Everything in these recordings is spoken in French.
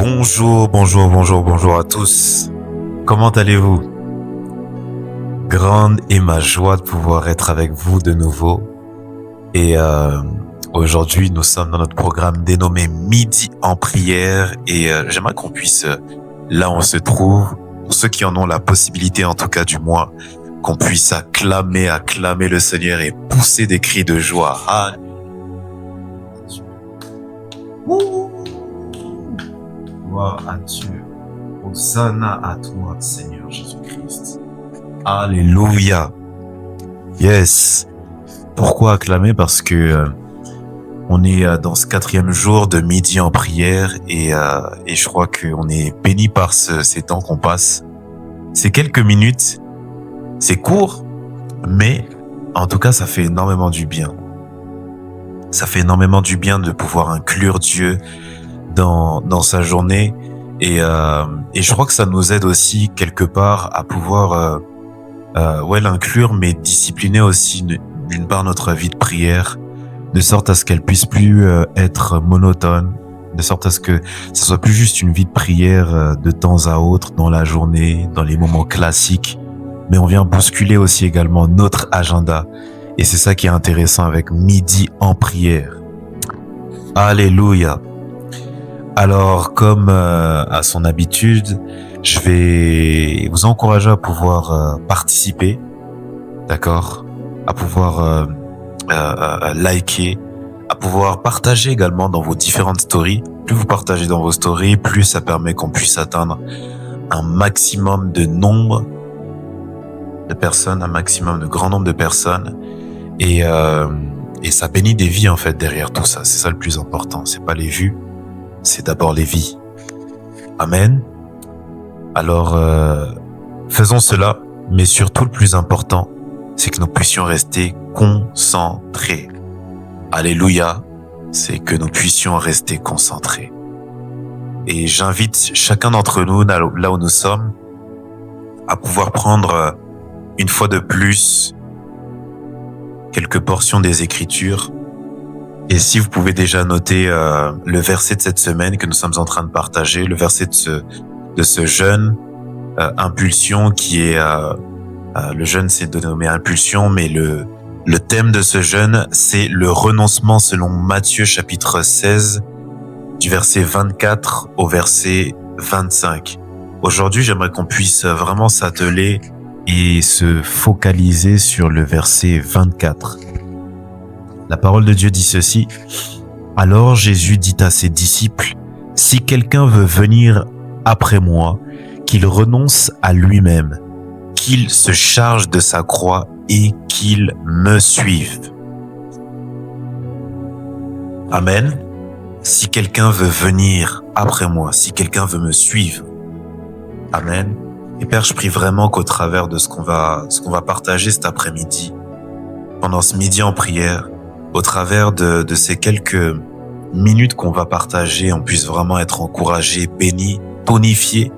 Bonjour à tous. Comment allez-vous? Grande est ma joie de pouvoir être avec vous de nouveau. Et aujourd'hui, nous sommes dans notre programme dénommé Midi en prière. Et j'aimerais qu'on puisse, là où on se trouve, pour ceux qui en ont la possibilité en tout cas du moins, qu'on puisse acclamer le Seigneur et pousser des cris de joie. Ah, gloire à Dieu. Hosanna à toi, Seigneur Jésus-Christ. Alléluia. Yes. Pourquoi acclamer? Parce que on est dans ce 4e jour de midi en prière et je crois qu'on est béni par ces temps qu'on passe. C'est quelques minutes, c'est court, mais en tout cas, ça fait énormément du bien. Ça fait énormément du bien de pouvoir inclure Dieu dans sa journée et je crois que ça nous aide aussi quelque part à pouvoir l'inclure, mais discipliner aussi d'une part notre vie de prière, de sorte à ce qu'elle puisse plus être monotone, de sorte à ce que ça soit plus juste une vie de prière de temps à autre dans la journée, dans les moments classiques, mais on vient bousculer aussi également notre agenda. Et c'est ça qui est intéressant avec Midi en prière. Alléluia. Alors, comme à son habitude, je vais vous encourager à pouvoir participer, d'accord, à pouvoir liker, à pouvoir partager également dans vos différentes stories. Plus vous partagez dans vos stories, plus ça permet qu'on puisse atteindre un maximum de nombre de personnes, un maximum de grand nombre de personnes. Et ça bénit des vies en fait derrière tout ça. C'est ça le plus important. C'est pas les vues, c'est d'abord les vies. Amen. Alors faisons cela, mais surtout le plus important, c'est que nous puissions rester concentrés. Alléluia, c'est que nous puissions rester concentrés. Et j'invite chacun d'entre nous, là où nous sommes, à pouvoir prendre une fois de plus quelques portions des Écritures. Et si vous pouvez déjà noter le verset de cette semaine que nous sommes en train de partager, le verset de ce jeûne, impulsion, qui est le jeûne c'est dénommé impulsion, mais le thème de ce jeûne c'est le renoncement selon Matthieu chapitre 16 du verset 24 au verset 25. Aujourd'hui, j'aimerais qu'on puisse vraiment s'atteler et se focaliser sur le verset 24. La parole de Dieu dit ceci: Alors Jésus dit à ses disciples, si quelqu'un veut venir après moi, qu'il renonce à lui-même, qu'il se charge de sa croix et qu'il me suive. Amen. Si quelqu'un veut venir après moi, si quelqu'un veut me suivre. Amen. Et Père, je prie vraiment qu'au travers de ce qu'on va partager cet après-midi, pendant ce midi en prière, au travers de ces quelques minutes qu'on va partager, on puisse vraiment être encouragé, béni, tonifié,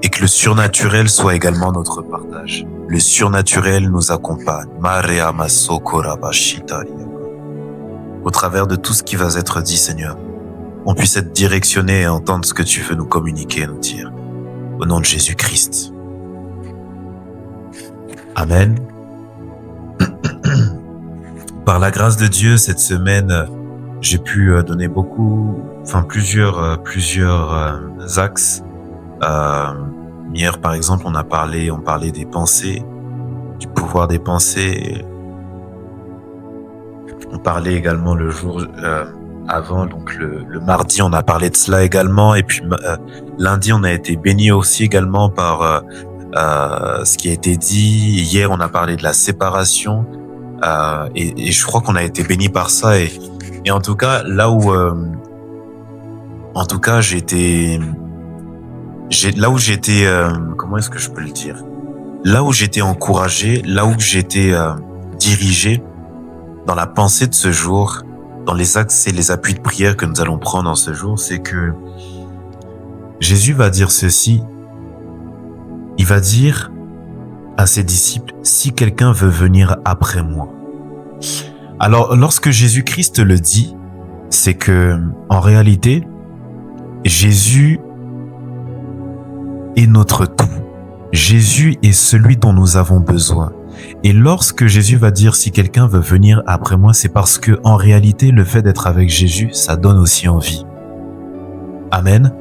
et que le surnaturel soit également notre partage. Le surnaturel nous accompagne. Au travers de tout ce qui va être dit, Seigneur, on puisse être directionné et entendre ce que tu veux nous communiquer et nous dire. Au nom de Jésus-Christ. Amen. Par la grâce de Dieu, cette semaine, j'ai pu donner plusieurs axes. Hier, par exemple, on parlait des pensées, du pouvoir des pensées. On parlait également le jour avant, donc le mardi, on a parlé de cela également. Et puis lundi, on a été béni aussi également par ce qui a été dit. Hier, on a parlé de la séparation. Et je crois qu'on a été béni par ça. Et en tout cas, là où comment est-ce que je peux le dire? Là où j'étais encouragé, là où j'étais dirigé dans la pensée de ce jour, dans les axes et les appuis de prière que nous allons prendre en ce jour, c'est que Jésus va dire ceci. Il va dire à ses disciples, si quelqu'un veut venir après moi. Alors, lorsque Jésus-Christ le dit, c'est que, en réalité, Jésus est notre tout. Jésus est celui dont nous avons besoin. Et lorsque Jésus va dire si quelqu'un veut venir après moi, c'est parce que en réalité, le fait d'être avec Jésus, ça donne aussi envie. Amen.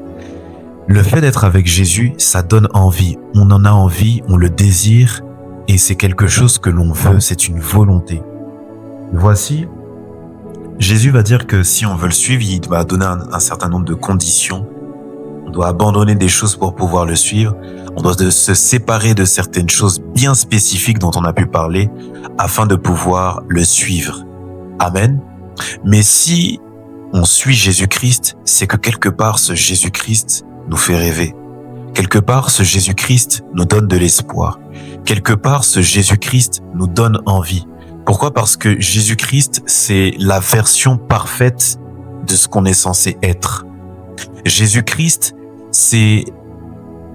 Le fait d'être avec Jésus, ça donne envie. On en a envie, on le désire, et c'est quelque chose que l'on veut, c'est une volonté. Voici, Jésus va dire que si on veut le suivre, il va donner un certain nombre de conditions. On doit abandonner des choses pour pouvoir le suivre. On doit se séparer de certaines choses bien spécifiques dont on a pu parler afin de pouvoir le suivre. Amen. Mais si on suit Jésus-Christ, c'est que quelque part ce Jésus-Christ nous fait rêver. Quelque part ce Jésus-Christ nous donne de l'espoir. Quelque part ce Jésus-Christ nous donne envie. Pourquoi? Parce que Jésus-Christ, c'est la version parfaite de ce qu'on est censé être. Jésus-Christ, c'est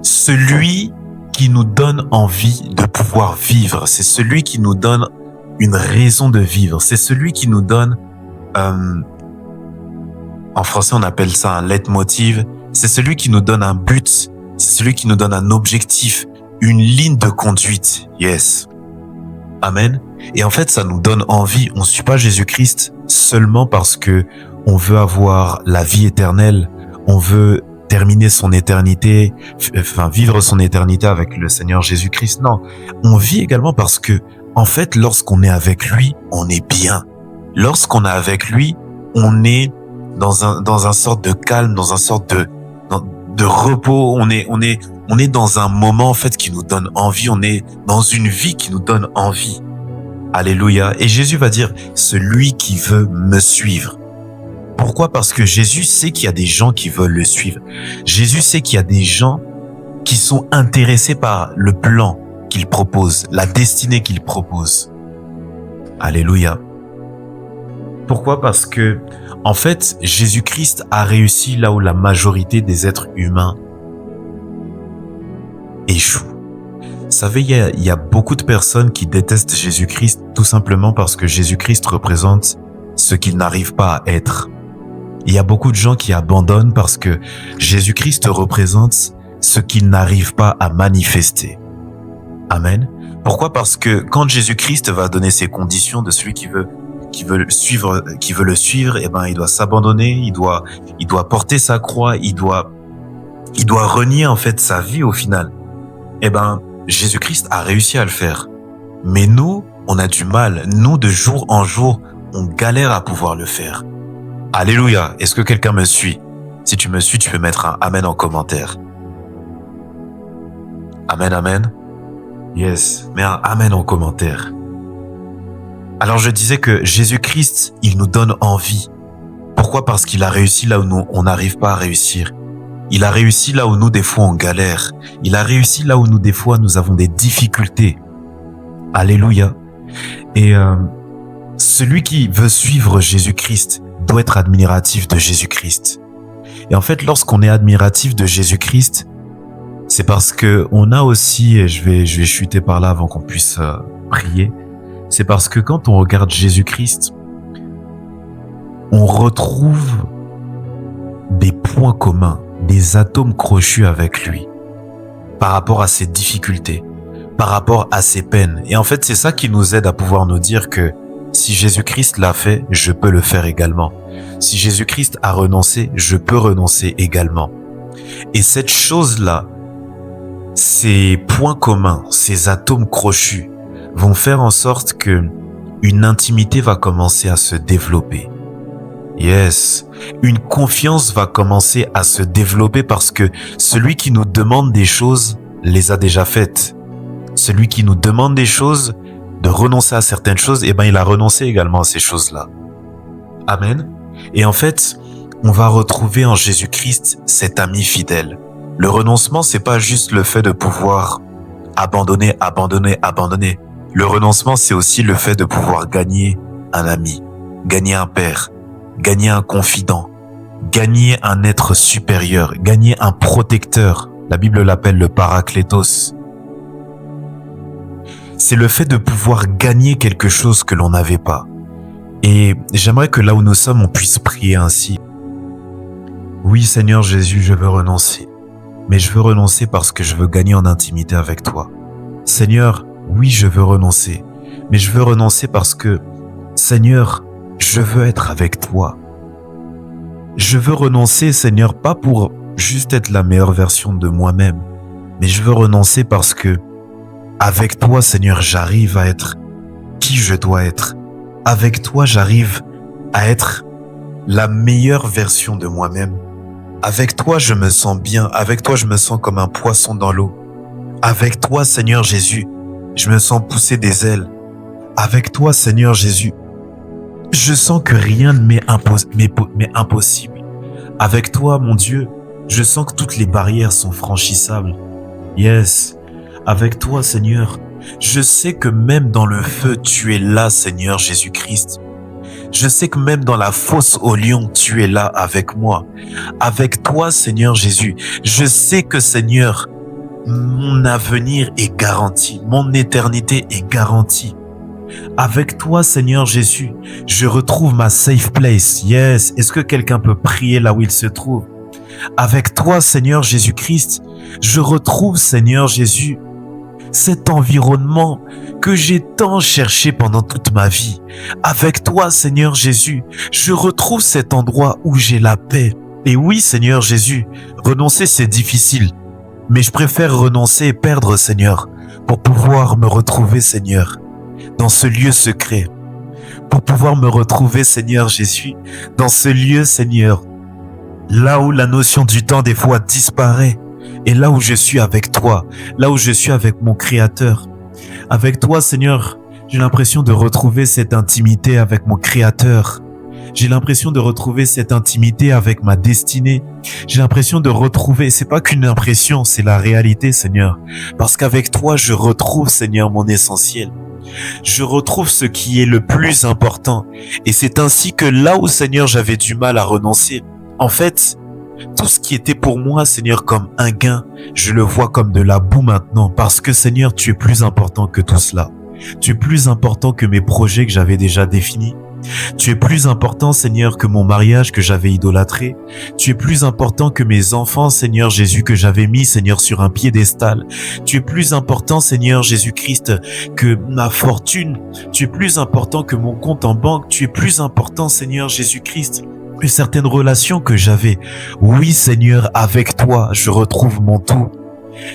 celui qui nous donne envie de pouvoir vivre. C'est celui qui nous donne une raison de vivre. C'est celui qui nous donne, en français on appelle ça un leitmotiv. C'est celui qui nous donne un but. C'est celui qui nous donne un objectif, une ligne de conduite. Yes. Amen. Et en fait, ça nous donne envie. On ne suit pas Jésus-Christ seulement parce que on veut avoir la vie éternelle. On veut terminer son éternité, vivre son éternité avec le Seigneur Jésus-Christ. Non, on vit également parce que, en fait, lorsqu'on est avec lui, on est bien. Lorsqu'on est avec lui, on est dans un sorte de calme, dans un sorte de repos. On est dans un moment, en fait, qui nous donne envie. On est dans une vie qui nous donne envie. Alléluia. Et Jésus va dire, celui qui veut me suivre. Pourquoi? Parce que Jésus sait qu'il y a des gens qui veulent le suivre. Jésus sait qu'il y a des gens qui sont intéressés par le plan qu'il propose, la destinée qu'il propose. Alléluia. Pourquoi? Parce que, en fait, Jésus-Christ a réussi là où la majorité des êtres humains échouent. Vous savez, il y a beaucoup de personnes qui détestent Jésus-Christ tout simplement parce que Jésus-Christ représente ce qu'ils n'arrivent pas à être. Il y a beaucoup de gens qui abandonnent parce que Jésus-Christ représente ce qu'ils n'arrivent pas à manifester. Amen. Pourquoi? Parce que quand Jésus-Christ va donner ses conditions de celui qui veut le suivre, eh ben, il doit s'abandonner, il doit porter sa croix, il doit renier, en fait, sa vie au final. Eh ben, Jésus-Christ a réussi à le faire. Mais nous, on a du mal. Nous, de jour en jour, on galère à pouvoir le faire. Alléluia. Est-ce que quelqu'un me suit? Si tu me suis, tu peux mettre un amen en commentaire. Amen, amen. Yes. Mets un amen en commentaire. Alors je disais que Jésus-Christ, il nous donne envie. Pourquoi? Parce qu'il a réussi là où nous, on n'arrive pas à réussir. Il a réussi là où nous, des fois, on galère. Il a réussi là où nous, des fois, nous avons des difficultés. Alléluia. Et celui qui veut suivre Jésus-Christ doit être admiratif de Jésus-Christ. Et en fait, lorsqu'on est admiratif de Jésus-Christ, c'est parce que on a aussi, et je vais chuter par là avant qu'on puisse prier, c'est parce que quand on regarde Jésus-Christ, on retrouve des points communs, des atomes crochus avec lui, par rapport à ses difficultés, par rapport à ses peines. Et en fait, c'est ça qui nous aide à pouvoir nous dire que si Jésus-Christ l'a fait, je peux le faire également. Si Jésus-Christ a renoncé, je peux renoncer également. Et cette chose-là, ces points communs, ces atomes crochus, vont faire en sorte que une intimité va commencer à se développer. Yes, une confiance va commencer à se développer parce que celui qui nous demande des choses les a déjà faites. Celui qui nous demande des choses, de renoncer à certaines choses, eh ben il a renoncé également à ces choses-là. Amen. Et en fait, on va retrouver en Jésus-Christ cet ami fidèle. Le renoncement, c'est pas juste le fait de pouvoir abandonner. Le renoncement, c'est aussi le fait de pouvoir gagner un ami, gagner un père, gagner un confident, gagner un être supérieur, gagner un protecteur. La Bible l'appelle le paraklétos. C'est le fait de pouvoir gagner quelque chose que l'on n'avait pas. Et j'aimerais que là où nous sommes, on puisse prier ainsi. Oui, Seigneur Jésus, je veux renoncer. Mais je veux renoncer parce que je veux gagner en intimité avec toi. Seigneur, oui, je veux renoncer. Mais je veux renoncer parce que, Seigneur, je veux être avec toi. Je veux renoncer, Seigneur, pas pour juste être la meilleure version de moi-même, mais je veux renoncer parce que, avec toi, Seigneur, j'arrive à être qui je dois être. Avec toi, j'arrive à être la meilleure version de moi-même. Avec toi, je me sens bien. Avec toi, je me sens comme un poisson dans l'eau. Avec toi, Seigneur Jésus, je me sens pousser des ailes. Avec toi, Seigneur Jésus, je sens que rien ne m'est impossible. Avec toi, mon Dieu, je sens que toutes les barrières sont franchissables. Yes. Avec toi, Seigneur, je sais que même dans le feu, tu es là, Seigneur Jésus-Christ. Je sais que même dans la fosse au lion, tu es là avec moi. Avec toi, Seigneur Jésus, je sais que, Seigneur, mon avenir est garanti. Mon éternité est garantie. Avec toi, Seigneur Jésus, je retrouve ma safe place. Yes. Est-ce que quelqu'un peut prier là où il se trouve? Avec toi, Seigneur Jésus-Christ, je retrouve, Seigneur Jésus, cet environnement que j'ai tant cherché pendant toute ma vie. Avec toi, Seigneur Jésus, je retrouve cet endroit où j'ai la paix. Et oui, Seigneur Jésus, renoncer c'est difficile, mais je préfère renoncer et perdre, Seigneur, pour pouvoir me retrouver, Seigneur, dans ce lieu secret. Pour pouvoir me retrouver, Seigneur Jésus, dans ce lieu, Seigneur, là où la notion du temps des fois disparaît. Et là où je suis avec toi, là où je suis avec mon Créateur. Avec toi, Seigneur, j'ai l'impression de retrouver cette intimité avec mon Créateur. J'ai l'impression de retrouver cette intimité avec ma destinée. J'ai l'impression de retrouver, c'est pas qu'une impression, c'est la réalité, Seigneur. Parce qu'avec toi, je retrouve, Seigneur, mon essentiel. Je retrouve ce qui est le plus important. Et c'est ainsi que là où, Seigneur, j'avais du mal à renoncer, en fait, tout ce qui était pour moi, Seigneur, comme un gain, je le vois comme de la boue maintenant. Parce que, Seigneur, tu es plus important que tout cela. Tu es plus important que mes projets que j'avais déjà définis. Tu es plus important, Seigneur, que mon mariage que j'avais idolâtré. Tu es plus important que mes enfants, Seigneur Jésus, que j'avais mis, Seigneur, sur un piédestal. Tu es plus important, Seigneur Jésus-Christ, que ma fortune. Tu es plus important que mon compte en banque. Tu es plus important, Seigneur Jésus-Christ, que certaines relations que j'avais. Oui, Seigneur, avec toi, je retrouve mon tout.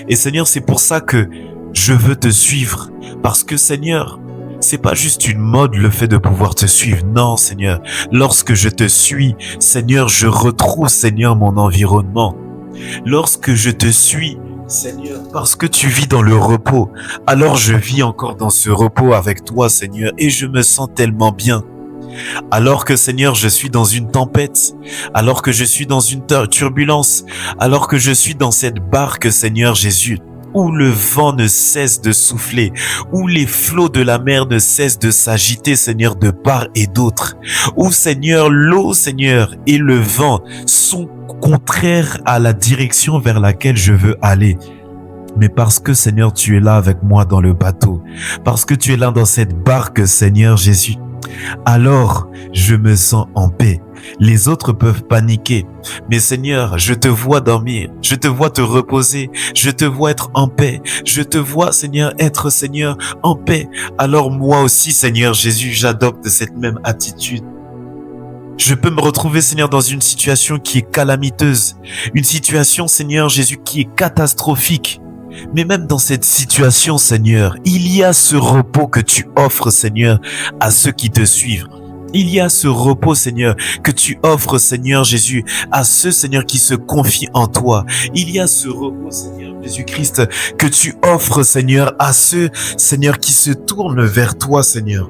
Et Seigneur, c'est pour ça que je veux te suivre. Parce que, Seigneur, c'est pas juste une mode le fait de pouvoir te suivre. Non, Seigneur. Lorsque je te suis, Seigneur, je retrouve, Seigneur, mon environnement. Lorsque je te suis, Seigneur, parce que tu vis dans le repos, alors je vis encore dans ce repos avec toi, Seigneur, et je me sens tellement bien. Alors que, Seigneur, je suis dans une tempête, alors que je suis dans une turbulence, alors que je suis dans cette barque, Seigneur Jésus, où le vent ne cesse de souffler, où les flots de la mer ne cessent de s'agiter, Seigneur, de part et d'autre, où, Seigneur, l'eau, Seigneur, et le vent sont contraires à la direction vers laquelle je veux aller. Mais parce que, Seigneur, tu es là avec moi dans le bateau, parce que tu es là dans cette barque, Seigneur Jésus, alors je me sens en paix. Les autres peuvent paniquer, mais Seigneur, je te vois dormir, je te vois te reposer, je te vois être en paix, je te vois, Seigneur, être, Seigneur, en paix. Alors moi aussi, Seigneur Jésus, j'adopte cette même attitude. Je peux me retrouver, Seigneur, dans une situation qui est calamiteuse, une situation, Seigneur Jésus, qui est catastrophique. Mais même dans cette situation, Seigneur, il y a ce repos que tu offres, Seigneur, à ceux qui te suivent. Il y a ce repos, Seigneur, que tu offres, Seigneur Jésus, à ceux, Seigneur, qui se confient en toi. Il y a ce repos, Seigneur Jésus-Christ, que tu offres, Seigneur, à ceux, Seigneur, qui se tournent vers toi, Seigneur.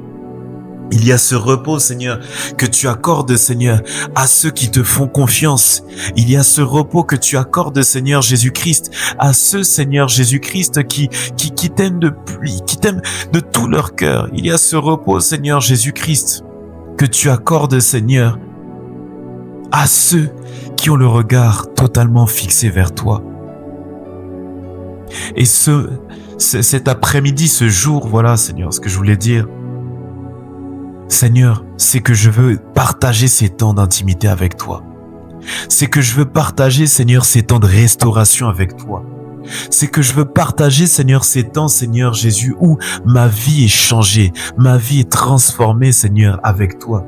Il y a ce repos, Seigneur, que tu accordes, Seigneur, à ceux qui te font confiance. Il y a ce repos que tu accordes, Seigneur Jésus-Christ, à ceux, Seigneur Jésus-Christ, qui t'aiment qui t'aiment de tout leur cœur. Il y a ce repos, Seigneur Jésus-Christ, que tu accordes, Seigneur, à ceux qui ont le regard totalement fixé vers toi. Et cet après-midi, ce jour, voilà, Seigneur, ce que je voulais dire, Seigneur, c'est que je veux partager ces temps d'intimité avec toi. C'est que je veux partager, Seigneur, ces temps de restauration avec toi. C'est que je veux partager, Seigneur, ces temps, Seigneur Jésus, où ma vie est changée, ma vie est transformée, Seigneur, avec toi.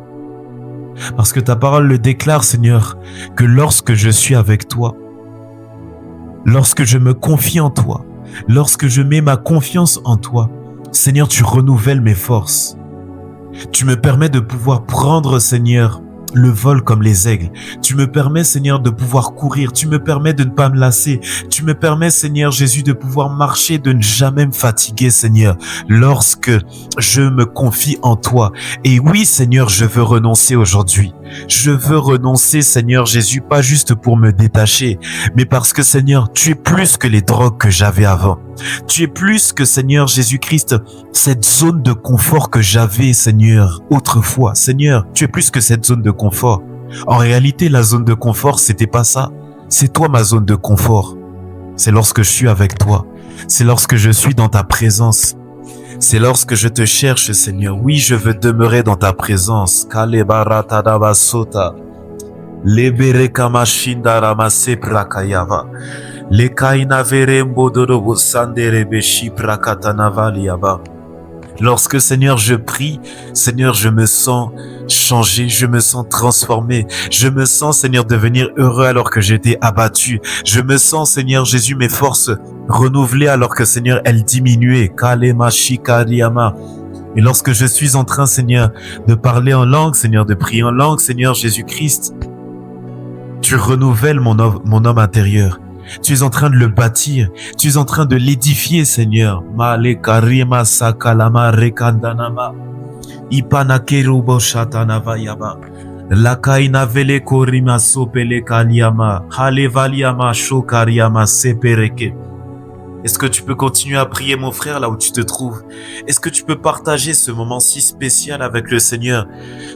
Parce que ta parole le déclare, Seigneur, que lorsque je suis avec toi, lorsque je me confie en toi, lorsque je mets ma confiance en toi, Seigneur, tu renouvelles mes forces. Tu me permets de pouvoir prendre, Seigneur, le vol comme les aigles. Tu me permets, Seigneur, de pouvoir courir. Tu me permets de ne pas me lasser. Tu me permets, Seigneur Jésus, de pouvoir marcher, de ne jamais me fatiguer, Seigneur, lorsque je me confie en toi. Et oui, Seigneur, je veux renoncer aujourd'hui. Je veux renoncer, Seigneur Jésus, pas juste pour me détacher, mais parce que, Seigneur, tu es plus que les drogues que j'avais avant. Tu es plus que, Seigneur Jésus-Christ, cette zone de confort que j'avais, Seigneur, autrefois. Seigneur, tu es plus que cette zone de confort. En réalité, la zone de confort, c'était pas ça. C'est toi ma zone de confort. C'est lorsque je suis avec toi. C'est lorsque je suis dans ta présence. C'est lorsque je te cherche, Seigneur. Oui, je veux demeurer dans ta présence. Kalebaratadabasota. Leberekamashindara ramase prakayava. Lorsque, Seigneur, je prie, Seigneur, je me sens changé, je me sens transformé, je me sens, Seigneur, devenir heureux alors que j'étais abattu. Je me sens, Seigneur Jésus, mes forces renouvelées alors que, Seigneur, elles diminuaient. Et lorsque je suis en train, Seigneur, de parler en langue, Seigneur, de prier en langue, Seigneur Jésus-Christ, tu renouvelles mon homme intérieur. Tu es en train de le bâtir. Tu es en train de l'édifier, Seigneur. Male karima sakalama rekandanama. Ipanakerubo shatanava yaba. Lakaina vele korima sopele kanyama. Halevaliama shokariama sepereke. Est-ce que tu peux continuer à prier, mon frère, là où tu te trouves? Est-ce que tu peux partager ce moment si spécial avec le Seigneur?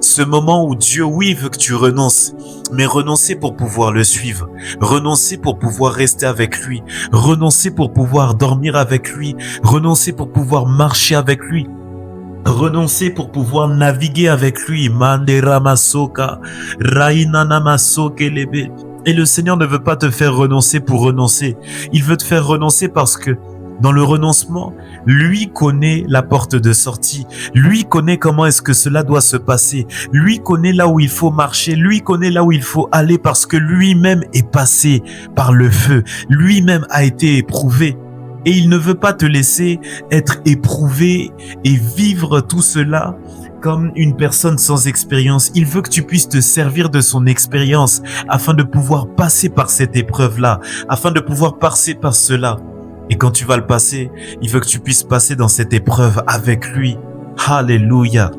Ce moment où Dieu, oui, veut que tu renonces, mais renoncer pour pouvoir le suivre. Renoncer pour pouvoir rester avec lui. Renoncer pour pouvoir dormir avec lui. Renoncer pour pouvoir marcher avec lui. Renoncer pour pouvoir naviguer avec lui. Mandera masoka, rainana masoke lebe. Et le Seigneur ne veut pas te faire renoncer pour renoncer. Il veut te faire renoncer parce que dans le renoncement, lui connaît la porte de sortie. Lui connaît comment est-ce que cela doit se passer. Lui connaît là où il faut marcher. Lui connaît là où il faut aller parce que lui-même est passé par le feu. Lui-même a été éprouvé. Et il ne veut pas te laisser être éprouvé et vivre tout cela comme une personne sans expérience. Il veut que tu puisses te servir de son expérience afin de pouvoir passer par cette épreuve-là, afin de pouvoir passer par cela. Et quand tu vas le passer, il veut que tu puisses passer dans cette épreuve avec lui. Alléluia.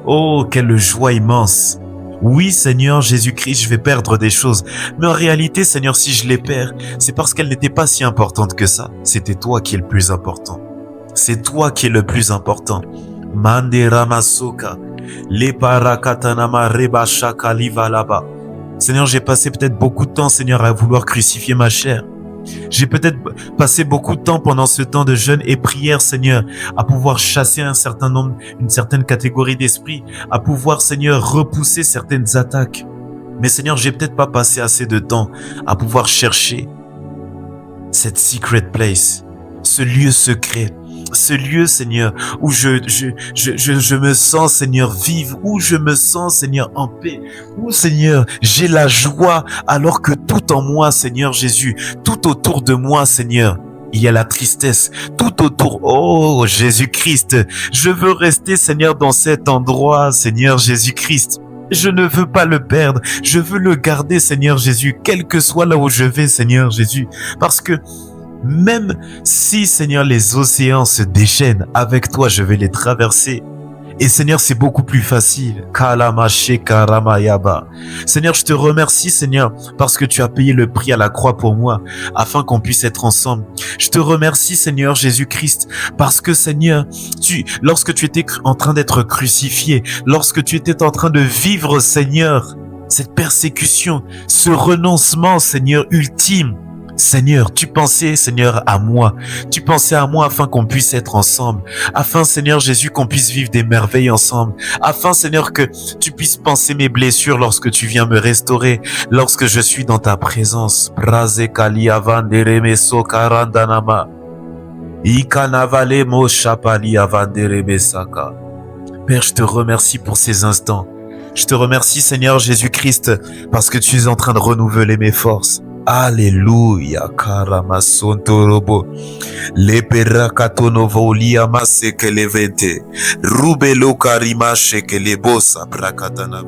Oh, quelle joie immense. Oui, Seigneur Jésus-Christ, je vais perdre des choses. Mais en réalité, Seigneur, si je les perds, c'est parce qu'elles n'étaient pas si importantes que ça. C'était toi qui es le plus important. C'est toi qui es le plus important. Mandera masoka, le parakatanama rebashaka livalaba. Seigneur, j'ai passé peut-être beaucoup de temps, Seigneur, à vouloir crucifier ma chair. J'ai peut-être passé beaucoup de temps pendant ce temps de jeûne et prière, Seigneur, à pouvoir chasser un certain nombre, une certaine catégorie d'esprits, à pouvoir, Seigneur, repousser certaines attaques. Mais Seigneur, j'ai peut-être pas passé assez de temps à pouvoir chercher cette secret place, ce lieu secret. Ce lieu, Seigneur, où je me sens, Seigneur, vivre, où je me sens, Seigneur, en paix, où, Seigneur, j'ai la joie, alors que tout en moi, Seigneur Jésus, tout autour de moi, Seigneur, il y a la tristesse, tout autour. Oh, Jésus-Christ, je veux rester, Seigneur, dans cet endroit, Seigneur Jésus-Christ. Je ne veux pas le perdre, je veux le garder, Seigneur Jésus, quel que soit là où je vais, Seigneur Jésus, parce que même si, Seigneur, les océans se déchaînent, avec toi, je vais les traverser. Et Seigneur, c'est beaucoup plus facile. Seigneur, je te remercie, Seigneur, parce que tu as payé le prix à la croix pour moi, afin qu'on puisse être ensemble. Je te remercie, Seigneur Jésus-Christ, parce que, Seigneur, lorsque tu étais en train d'être crucifié, lorsque tu étais en train de vivre, Seigneur, cette persécution, ce renoncement, Seigneur, ultime, Seigneur, tu pensais, Seigneur, à moi. Tu pensais à moi afin qu'on puisse être ensemble. Afin, Seigneur Jésus, qu'on puisse vivre des merveilles ensemble. Afin, Seigneur, que tu puisses penser mes blessures lorsque tu viens me restaurer, lorsque je suis dans ta présence. Père, je te remercie pour ces instants. Je te remercie, Seigneur Jésus-Christ, parce que tu es en train de renouveler mes forces. Alléluia, Karamasontorobo, Leperakatonovo liamase kelevente, Rubelo karima shekelebosa prakatana.